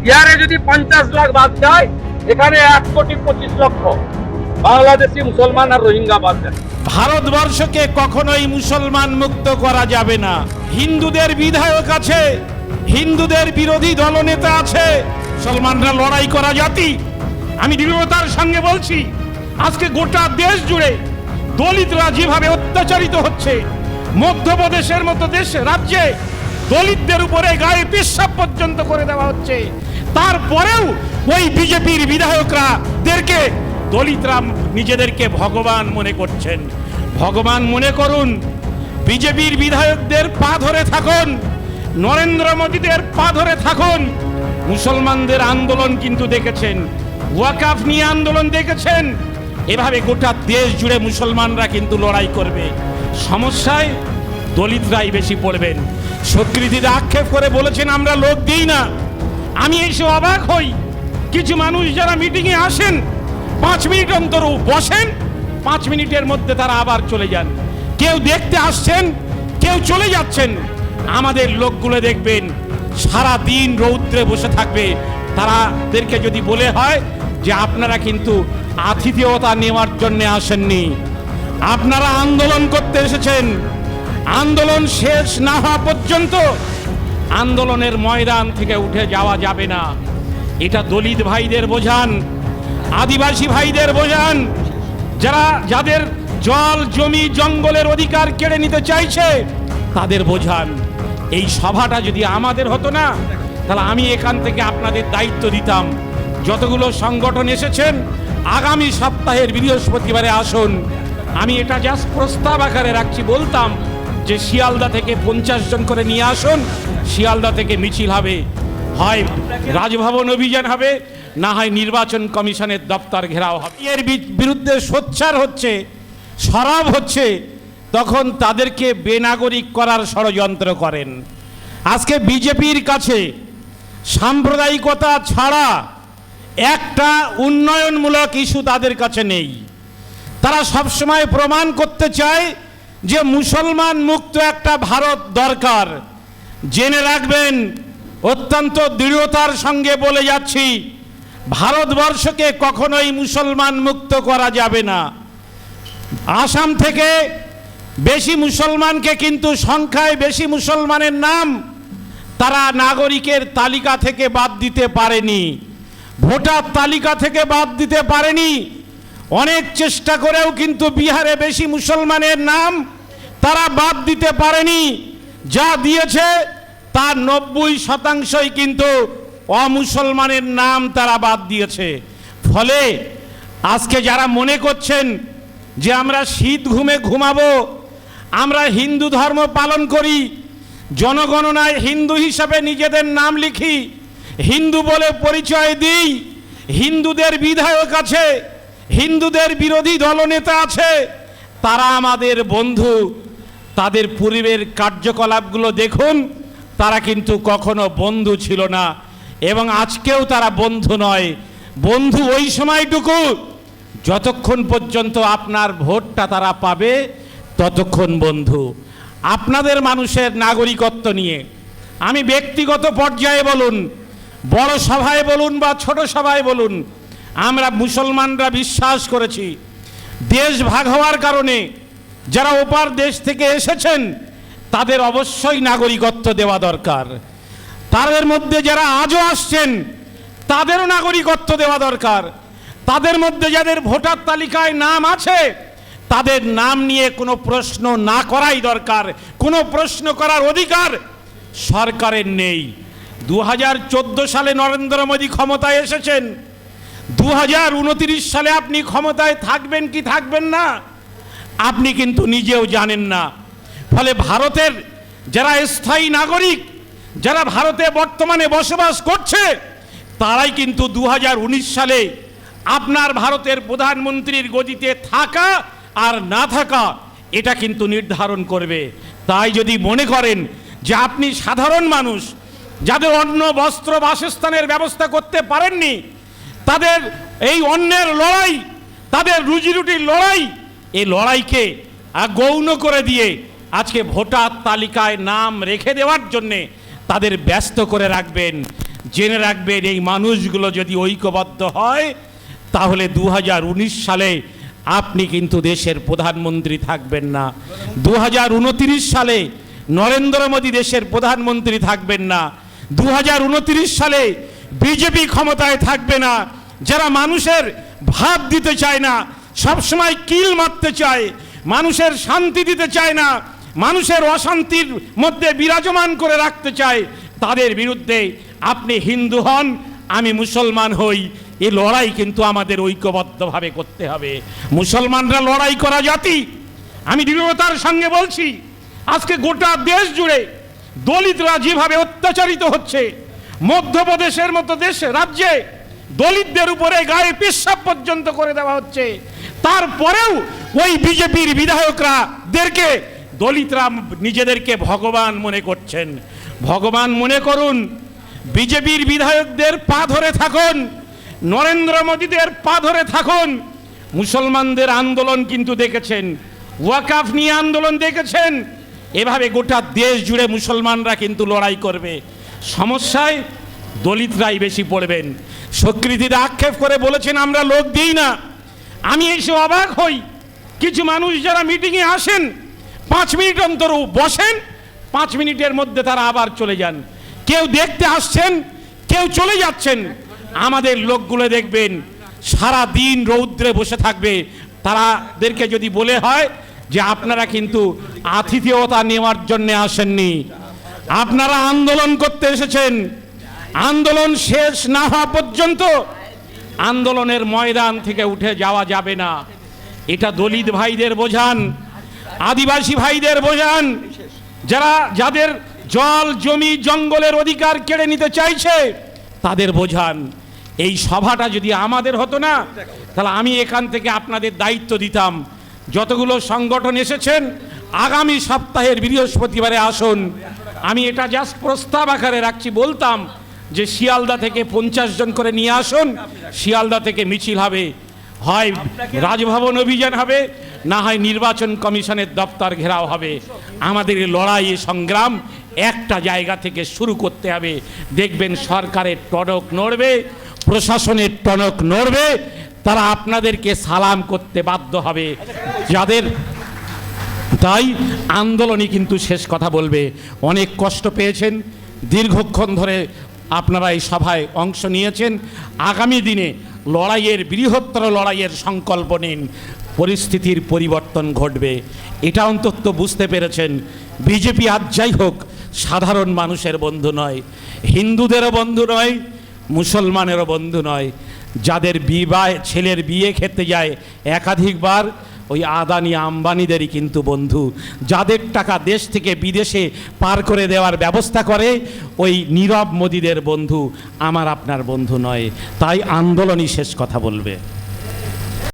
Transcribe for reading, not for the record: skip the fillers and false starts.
ইয়ারে যদি 50 লাখ বাদ যায়, এখানে 1,25,00,000 বাংলাদেশি মুসলমান আর রোহিঙ্গা বাদ যায়। ভারতবর্ষকে কখনোই মুসলমান মুক্ত করা যাবে না। হিন্দুদের বিধায়ক আছে, হিন্দুদের বিরোধী দলনেতা আছে, মুসলমানরা লড়াই করা জাতি। আমি দৃঢ়তার সঙ্গে বলছি, আজকে গোটা দেশ জুড়ে দলিতরা যেভাবে অত্যাচারিত হচ্ছে, মধ্যপ্রদেশের মতো দেশ রাজ্যে দলিতদের উপরে গায়ে পেশাব পর্যন্ত করে দেওয়া হচ্ছে, তারপরেও ওই বিজেপির বিধায়করা দলিতরা নিজেদেরকে ভগবান মনে করছেন। ভগবান মনে করুন, বিজেপির বিধায়কদের পা ধরে থাকুন, নরেন্দ্র মোদীদের পা ধরে থাকুন। মুসলমানদের আন্দোলন কিন্তু দেখেছেন, ওয়াকাফ নিয়ে আন্দোলন দেখেছেন। এভাবে গোটা দেশ জুড়ে মুসলমানরা কিন্তু লড়াই করবে। সমস্যায় দলিতরাই বেশি পড়বেন। স্বীকৃতিতে আক্ষেপ করে বলেছেন আমরা লোক দিই না। আমি এসে অবাক হই, কিছু মানুষ যারা মিটিংয়ে আসেন 5 মিনিট অন্তর বসেন, 5 মিনিটের মধ্যে তারা আবার চলে যান। কেউ দেখতে আসছেন, কেউ চলে যাচ্ছেন। আমাদের লোকগুলো দেখবেন সারা দিন রৌদ্রে বসে থাকবে। তাদেরকে যদি বলে হয় যে আপনারা কিন্তু আতিথেয়তা নেওয়ার জন্য আসেননি, আপনারা আন্দোলন করতে এসেছেন, আন্দোলন শেষ না হওয়া পর্যন্ত আন্দোলনের ময়দান থেকে উঠে যাওয়া যাবে না। এটা দলিত ভাইদের বোঝান, আদিবাসী ভাইদের বোঝান, যাদের জল জমি জঙ্গলের অধিকার কেড়ে নিতে চাইছে তাদের বোঝান। এই সভাটা যদি আমাদের হতো না, তাহলে আমি এখান থেকে আপনাদের দায়িত্ব দিতাম। যতগুলো সংগঠন এসেছেন আগামী সপ্তাহের বৃহস্পতিবারে আসুন। আমি এটা জাস্ট প্রস্তাব আকারে রাখছি, বলতাম যে শিয়ালদা থেকে 50 জন করে নিয়ে আসুন, শিয়ালদা থেকে মিছিল হবে, হয় রাজভবন অভিযান হবে, না হয় নির্বাচন কমিশনের দপ্তর ঘেরাও হবে। এর বিরুদ্ধে সোচ্চার হচ্ছে, সরব হচ্ছে, তখন তাদেরকে বেনাগরিক করার ষড়যন্ত্র করেন। আজকে বিজেপির কাছে সাম্প্রদায়িকতা ছাড়া একটা উন্নয়নমূলক ইস্যু তাদের কাছে নেই। তারা সবসময় প্রমাণ করতে চায় যে মুসলমান মুক্ত একটা ভারত দরকার। জেনে রাখবেন, অত্যন্ত দৃঢ়তার সঙ্গে বলে যাচ্ছি, ভারতবর্ষকে কখনোই মুসলমান মুক্ত করা যাবে না। আসাম থেকে বেশি মুসলমানকে কিন্তু সংখ্যায় বেশি মুসলমানের নাম তারা নাগরিকের তালিকা থেকে বাদ দিতে পারেনি, ভোটার তালিকা থেকে বাদ দিতে পারেনি। অনেক চেষ্টা করেও কিন্তু বিহারে বেশি মুসলমানের নাম তারা বাদ দিতে পারেনি। যা দিয়েছে তার 90% কিন্তু অমুসলমানের নাম তারা বাদ দিয়েছে। ফলে আজকে যারা মনে করছেন যে আমরা শীত ঘুমে ঘুমাবো, আমরা হিন্দু ধর্ম পালন করি, জনগণনায় হিন্দু হিসাবে নিজেদের নাম লিখি, হিন্দু বলে পরিচয় দিই, হিন্দুদের বিধায়ক আছে, হিন্দুদের বিরোধী দলনেতা আছে, তারা আমাদের বন্ধু। তাদের পূর্বের কার্যকলাপগুলো দেখুন, তারা কিন্তু কখনো বন্ধু ছিল না এবং আজকেও তারা বন্ধু নয়। বন্ধু ওই সময়টুকু যতক্ষণ পর্যন্ত আপনার ভোটটা তারা পাবে, ততক্ষণ বন্ধু। আপনাদের মানুষের নাগরিকত্ব নিয়ে আমি ব্যক্তিগত পর্যায়ে বলুন, বড় সভায় বলুন বা ছোট সভায় বলুন, আমরা মুসলমানরা বিশ্বাস করেছি দেশ ভাগ হওয়ার কারণে যারা ওপার দেশ থেকে এসেছেন তাদের অবশ্যই নাগরিকত্ব দেওয়া দরকার। তাদের মধ্যে যারা আজও আসছেন তাদেরও নাগরিকত্ব দেওয়া দরকার। তাদের মধ্যে যাদের ভোটার তালিকায় নাম আছে তাদের নাম নিয়ে কোনো প্রশ্ন না করাই দরকার। কোনো প্রশ্ন করার অধিকার সরকারের নেই। 2014 সালে নরেন্দ্র মোদী ক্ষমতায় এসেছেন, 2029 সালে আপনি ক্ষমতায় থাকবেন কি থাকবেন না আপনি কিন্তু নিজেও জানেন না। ফলে ভারতের যারা স্থায়ী নাগরিক, যারা ভারতে বর্তমানে বসবাস করছে, তারাই কিন্তু 2019 সালে আপনার ভারতের প্রধানমন্ত্রীর গদিতে থাকা আর না থাকা এটা কিন্তু নির্ধারণ করবে। তাই যদি মনে করেন যে আপনি সাধারণ মানুষ, যাদের অন্ন বস্ত্র বাসস্থানের ব্যবস্থা করতে পারেননি, তাদের এই অন্যের লড়াই, তাদের রুজিরুটির লড়াই, এই লড়াইকে গৌণ করে দিয়ে আজকে ভোটার তালিকায় নাম রেখে দেওয়ার জন্যে তাদের ব্যস্ত করে রাখবেন। জেনে রাখবেন এই মানুষগুলো যদি ঐক্যবদ্ধ হয় তাহলে 2019 সালে আপনি কিন্তু দেশের প্রধানমন্ত্রী থাকবেন না, 2029 সালে নরেন্দ্র মোদী দেশের প্রধানমন্ত্রী থাকবেন না, 2029 সালে বিজেপি ক্ষমতায় থাকবে না। যারা মানুষের ভাত দিতে চায় না, সবসময় কিল মারতে চায়, মানুষের শান্তি দিতে চায় না, মানুষের অশান্তির মধ্যে বিরাজমান করে রাখতে চায়, তাদের বিরুদ্ধে আপনি হিন্দু হন আমি মুসলমান হই, এই লড়াই কিন্তু আমাদের ঐক্যবদ্ধভাবে করতে হবে। মুসলমানরা লড়াই করা জাতি, আমি দৃঢ়তার সঙ্গে বলছি। আজকে গোটা দেশ জুড়ে দলিতরা যেভাবে অত্যাচারিত হচ্ছে, মধ্যপ্রদেশের মতো দেশে রাজ্যে দলিতদের উপরে গায়ে পেশাব পর্যন্ত করে দেওয়া হচ্ছে, তারপরেও ওই বিজেপির বিধায়করাদেরকে দলিতরা নিজেদেরকে ভগবান মনে করছেন। ভগবান মনে করুন, বিজেপির বিধায়কদের পা ধরে থাকুন, নরেন্দ্র মোদীদের পা ধরে থাকুন। মুসলমানদের আন্দোলন কিন্তু দেখেছেন, ওয়াকাফ নিয়ে আন্দোলন দেখেছেন, এভাবে গোটা দেশ জুড়ে মুসলমানরা কিন্তু লড়াই করবে। সমস্যায় দলিতরাই বেশি পড়বেন। স্বীকৃতিতে আক্ষেপ করে বলেছেন আমরা লোক দিই না। আমি এসে অবাক হই, কিছু মানুষ যারা মিটিংয়ে আসেন 5 মিনিট অন্তর বসেন, 5 মিনিটের মধ্যে তারা আবার চলে যান। কেউ দেখতে আসছেন, কেউ চলে যাচ্ছেন। আমাদের লোকগুলো দেখবেন সারা দিন রৌদ্রে বসে থাকবে। তাদেরকে যদি বলে হয় যে আপনারা কিন্তু আতিথেয়তা নেওয়ার জন্য আসেননি, আপনারা আন্দোলন করতে এসেছেন, আন্দোলন শেষ না হওয়া পর্যন্ত আন্দোলনের ময়দান থেকে উঠে যাওয়া যাবে না। এটা দলিত ভাইদের বোঝান, আদিবাসী ভাইদের বোঝান, যাদের জল জমি জঙ্গলের অধিকার কেড়ে নিতে চাইছে তাদের বোঝান। এই সভাটা যদি আমাদের হতো না, তাহলে আমি এখান থেকে আপনাদের দায়িত্ব দিতাম। যতগুলো সংগঠন এসেছেন আগামী সপ্তাহের বৃহস্পতিবারে আসুন। আমি এটা জাস্ট প্রস্তাব আকারে রাখছি, বলতাম যে শিয়ালদা থেকে 50 জন করে নিয়ে আসুন, শিয়ালদা থেকে মিছিল হবে, হয় রাজভবন অভিযান হবে, না হয় নির্বাচন কমিশনের দপ্তর ঘেরাও হবে। আমাদের এই লড়াই সংগ্রাম একটা জায়গা থেকে শুরু করতে হবে। দেখবেন সরকারের টনক নড়বে, প্রশাসনের টনক নড়বে, তারা আপনাদেরকে সালাম করতে বাধ্য হবে। যাদের তাই আন্দোলনই কিন্তু শেষ কথা বলবে। অনেক কষ্ট পেয়েছেন, দীর্ঘক্ষণ ধরে আপনারা এই সভায় অংশ নিয়েছেন। আগামী দিনে লড়াইয়ের বৃহত্তর লড়াইয়ের সংকল্প নিন, পরিস্থিতির পরিবর্তন ঘটবে, এটা অন্তত বুঝতে পেরেছেন। বিজেপি আজ যাই হোক সাধারণ মানুষের বন্ধু নয়, হিন্দুদেরও বন্ধু নয়, মুসলমানেরও বন্ধু নয়। যাদের ছেলের বিয়ে খেতে যায় একাধিকবার, ওই আদানি আম্বানিদেরই কিন্তু বন্ধু। যাদের টাকা দেশ থেকে বিদেশে পার করে দেওয়ার ব্যবস্থা করে, ওই নীরব মোদীদের বন্ধু, আমার আপনার বন্ধু নয়। তাই আন্দোলনই শেষ কথা বলবে।